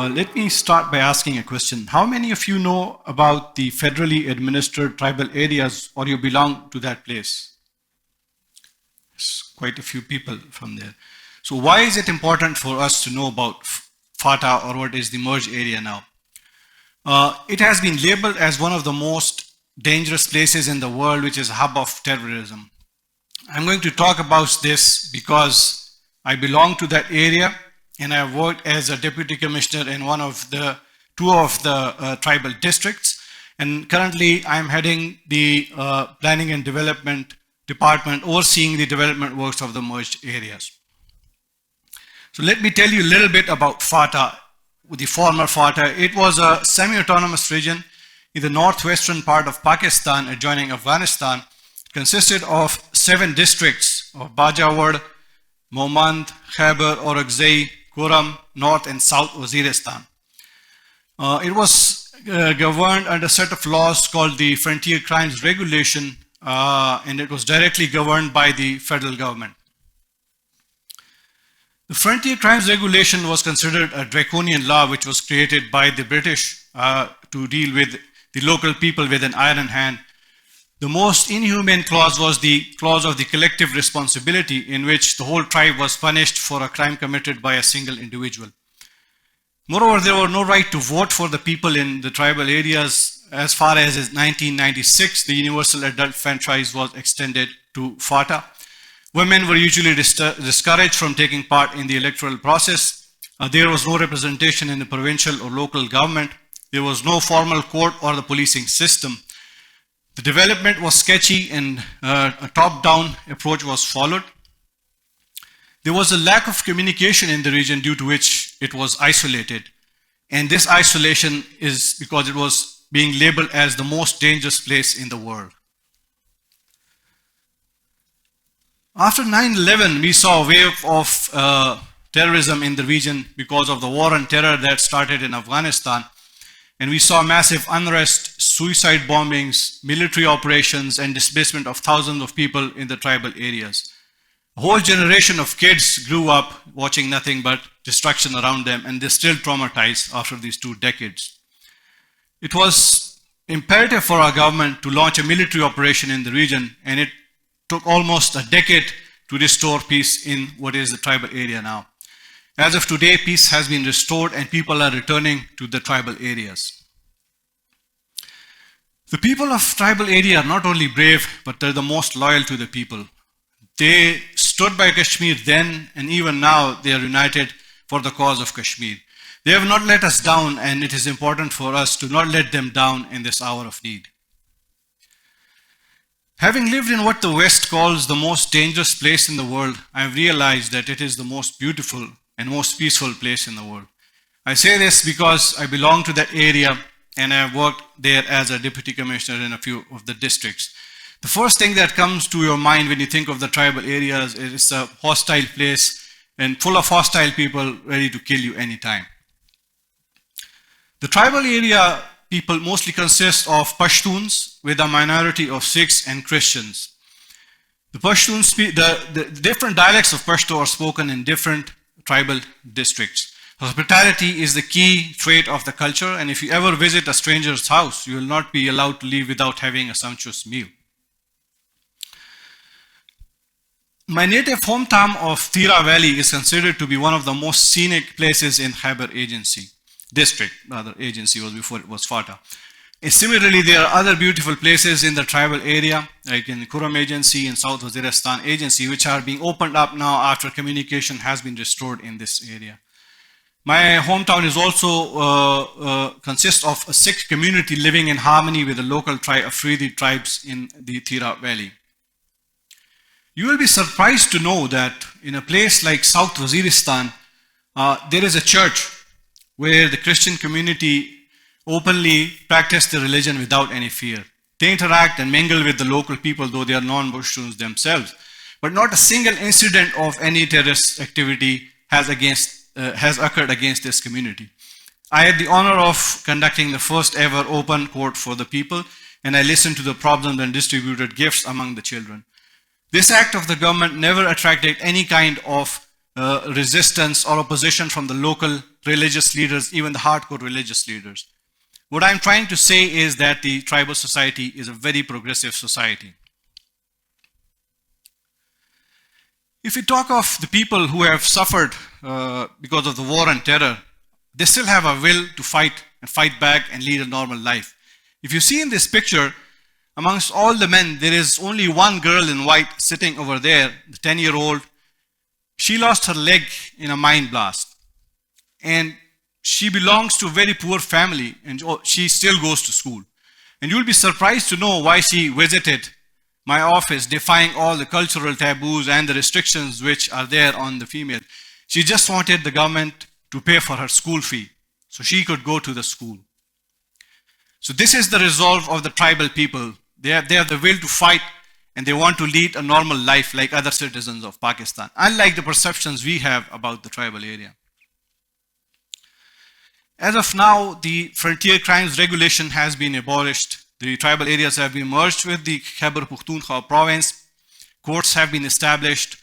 Let me start by asking a question. How many of you know about the federally administered tribal areas, or you belong to that place? There's quite a few people from there. So why is it important for us to know about FATA, or what is the merged area now? It has been labeled as one of the most dangerous places in the world, which is a hub of terrorism. I'm going to talk about this because I belong to that area, and I have worked as a deputy commissioner in two of the tribal districts. And currently I'm heading the planning and development department, overseeing the development works of the merged areas. So let me tell you a little bit about FATA, the former FATA. It was a semi-autonomous region in the northwestern part of Pakistan, adjoining Afghanistan. It consisted of 7 districts of Bajawad, Momand, Khyber, Orakzai, Kuram, North and South Waziristan. It was governed under a set of laws called the Frontier Crimes Regulation, and it was directly governed by the federal government. The Frontier Crimes Regulation was considered a draconian law which was created by the British to deal with the local people with an iron hand. The most inhumane clause was the clause of the collective responsibility, in which the whole tribe was punished for a crime committed by a single individual. Moreover, there was no right to vote for the people in the tribal areas. As far as 1996, the universal adult franchise was extended to FATA. Women were usually discouraged from taking part in the electoral process. There was no representation in the provincial or local government. There was no formal court or the policing system. The development was sketchy, and a top-down approach was followed. There was a lack of communication in the region, due to which it was isolated. And this isolation is because it was being labeled as the most dangerous place in the world. After 9/11, we saw a wave of terrorism in the region because of the war on terror that started in Afghanistan. And we saw massive unrest, suicide bombings, military operations, and displacement of thousands of people in the tribal areas. A whole generation of kids grew up watching nothing but destruction around them, and they're still traumatized after these 2 decades. It was imperative for our government to launch a military operation in the region, and it took almost a decade to restore peace in what is the tribal area now. As of today, peace has been restored and people are returning to the tribal areas. The people of tribal area are not only brave, but they're the most loyal to the people. They stood by Kashmir then, and even now they are united for the cause of Kashmir. They have not let us down, and it is important for us to not let them down in this hour of need. Having lived in what the West calls the most dangerous place in the world, I have realized that it is the most beautiful and most peaceful place in the world. I say this because I belong to that area, and I have worked there as a deputy commissioner in a few of the districts. The first thing that comes to your mind when you think of the tribal areas is it's a hostile place and full of hostile people ready to kill you anytime. The tribal area people mostly consist of Pashtuns, with a minority of Sikhs and Christians. The Pashtuns, the different dialects of Pashto are spoken in different tribal districts. Hospitality is the key trait of the culture, and if you ever visit a stranger's house, you will not be allowed to leave without having a sumptuous meal. My native hometown of Tira Valley is considered to be one of the most scenic places in Khyber district. Agency was before it was FATA. And similarly, there are other beautiful places in the tribal area, like in the Kuram Agency and South Waziristan Agency, which are being opened up now after communication has been restored in this area. My hometown is also consists of a Sikh community living in harmony with the local Afridi tribes in the Tira Valley. You will be surprised to know that in a place like South Waziristan, there is a church where the Christian community openly practice their religion without any fear. They interact and mingle with the local people, though they are non-Pashtuns themselves. But not a single incident of any terrorist activity has occurred against this community. I had the honor of conducting the first ever open court for the people, and I listened to the problems and distributed gifts among the children. This act of the government never attracted any kind of resistance or opposition from the local religious leaders, even the hardcore religious leaders. What I'm trying to say is that the tribal society is a very progressive society. If we talk of the people who have suffered because of the war and terror, they still have a will to fight and fight back and lead a normal life. If you see in this picture, amongst all the men, there is only one girl in white sitting over there, the 10-year-old. She lost her leg in a mine blast. And she belongs to a very poor family, and she still goes to school. And you'll be surprised to know why she visited my office, defying all the cultural taboos and the restrictions which are there on the female. She just wanted the government to pay for her school fee so she could go to the school. So this is the resolve of the tribal people. They have the will to fight, and they want to lead a normal life like other citizens of Pakistan, unlike the perceptions we have about the tribal area. As of now, the frontier crimes regulation has been abolished. The tribal areas have been merged with the Khyber Pakhtunkhwa province. Courts have been established.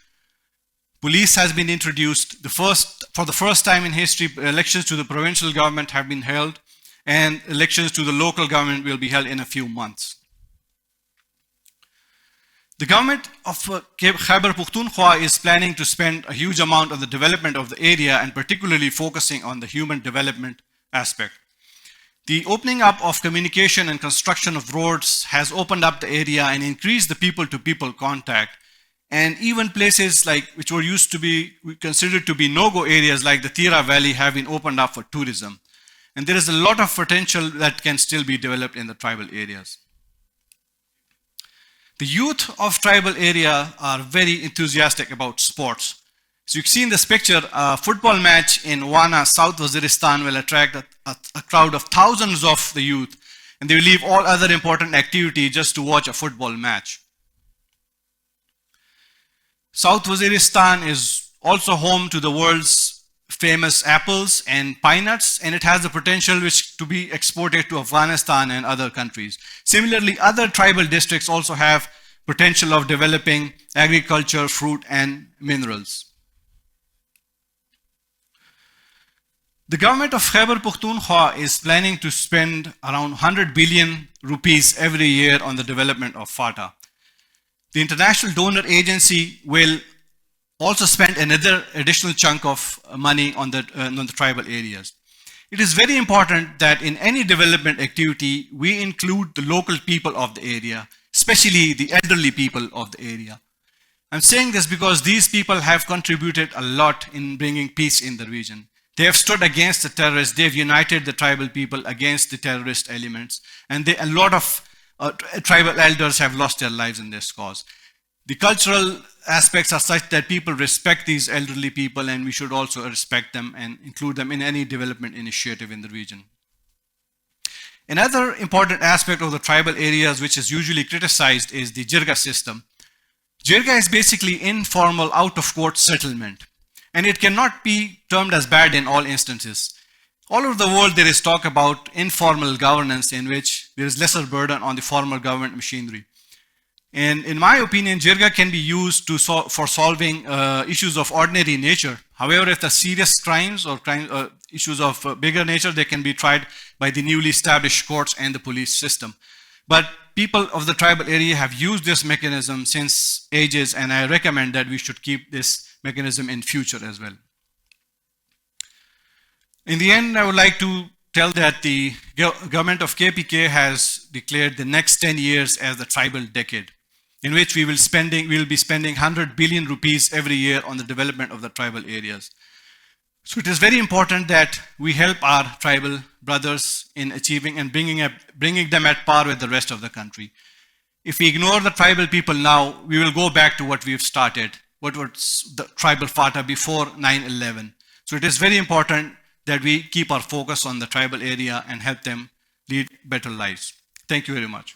Police has been introduced. For the first time in history, elections to the provincial government have been held, and elections to the local government will be held in a few months. The government of Khyber Pakhtunkhwa is planning to spend a huge amount on the development of the area, and particularly focusing on the human development aspect. The opening up of communication and construction of roads has opened up the area and increased the people-to-people contact. And even places like which were used to be considered to be no-go areas like the Tira Valley have been opened up for tourism. And there is a lot of potential that can still be developed in the tribal areas. The youth of tribal area are very enthusiastic about sports. So you can see in this picture, a football match in Wana, South Waziristan will attract a crowd of thousands of the youth, and they will leave all other important activity just to watch a football match. South Waziristan is also home to the world's famous apples and pine nuts, and it has the potential to be exported to Afghanistan and other countries. Similarly, other tribal districts also have potential of developing agriculture, fruit, and minerals. The government of Khyber Pakhtunkhwa is planning to spend around 100 billion rupees every year on the development of FATA. The International Donor Agency will also spend another additional chunk of money on the tribal areas. It is very important that in any development activity, we include the local people of the area, especially the elderly people of the area. I'm saying this because these people have contributed a lot in bringing peace in the region. They have stood against the terrorists. They've united the tribal people against the terrorist elements. And a lot of tribal elders have lost their lives in this cause. The cultural aspects are such that people respect these elderly people, and we should also respect them and include them in any development initiative in the region. Another important aspect of the tribal areas which is usually criticized is the jirga system. Jirga is basically informal out-of-court settlement, and it cannot be termed as bad in all instances. All over the world there is talk about informal governance in which there is lesser burden on the formal government machinery. And in my opinion, jirga can be used for solving issues of ordinary nature. However, if the serious crimes or issues of bigger nature, they can be tried by the newly established courts and the police system. But people of the tribal area have used this mechanism since ages, and I recommend that we should keep this mechanism in future as well. In the end, I would like to tell that the government of KPK has declared the next 10 years as the tribal decade, in which we will be spending 100 billion rupees every year on the development of the tribal areas. So it is very important that we help our tribal brothers in achieving and bringing them at par with the rest of the country. If we ignore the tribal people now, we will go back to what we've started, what was the tribal FATA before 9/11. So it is very important that we keep our focus on the tribal area and help them lead better lives. Thank you very much.